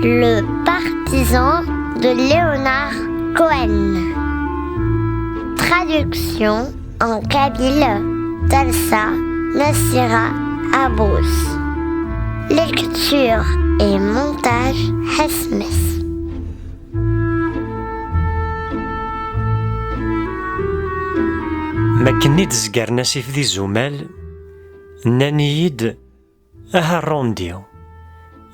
le partisan de Leonard Cohen. Traduction en kabyle d'Elsa Nassira Abous. Lecture et montage Hesmes. ما كني تزقر ناسي في ذي الزمال نانيد اها الرونديو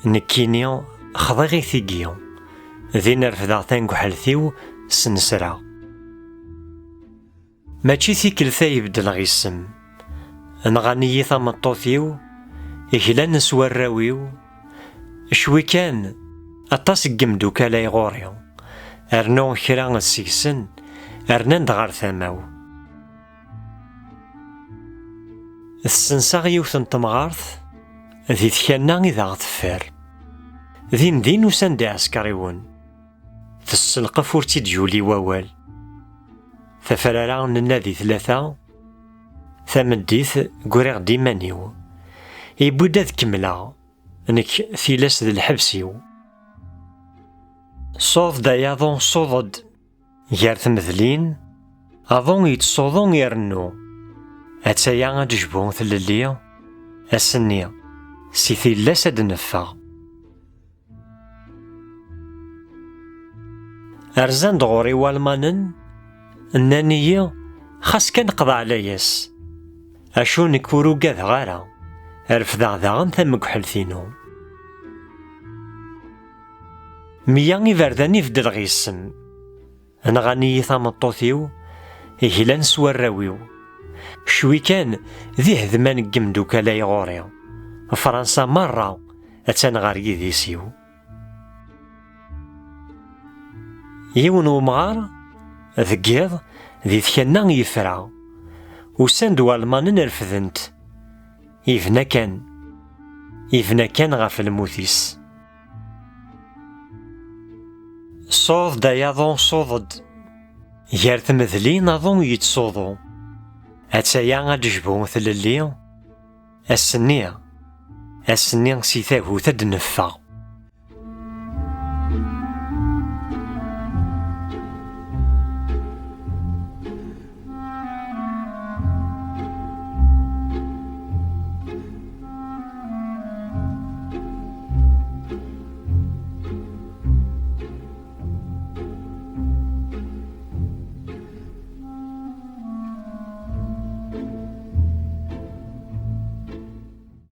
نكينيو خضغي ثيقيو ذي نرفضا ثانكو حلثيو سنسرا ماشي ثيكل ثايب دلغيسم نغانيي ثمطوثيو إهلا نسوى الراويو شوي كان أطاس قمدو كالاي غوريو أرنو كرا السيكسن أرنان دغار ثماو السنساغ يوثن تمغارث ذي ثكانا إذا غتفار دين وسان دي عسكريون تسلقف ورتي دجولي ووال ثفرارا ننادي ثلاثة ثمديث قريغ ديمانيو يبودا ذكملا نك ثيلاس ذي الحبسيو صوض داياضون صوضد يار ثمثلين أظن يتصوضون يرنو أتسايا جبون ثلليا السنية سي ثيلاس أد نفا أرزان دغوري والمانن نانيا خاص كان قضى علياس أشو نكورو قاذ غارا أرفضا ذاغن ثمك حلثينو ميا إفرداني فدل غيسم نغاني ثامطوثيو إهلا نسوى الراويو شوي كان ذي هذمان قمدو كالاي غوريو فرنسا مرة أتان غاري ذيسيو يون ومغار ذكيض ذي ثكنا يفرع وساندو ألمان نرفذنت يفنا كان غاف الموثيس صوض داياضون صوضد يار ثمثلين أظن يتصوضو أتسايا غادجبو ثللي السنية سيثاهو ثد نفا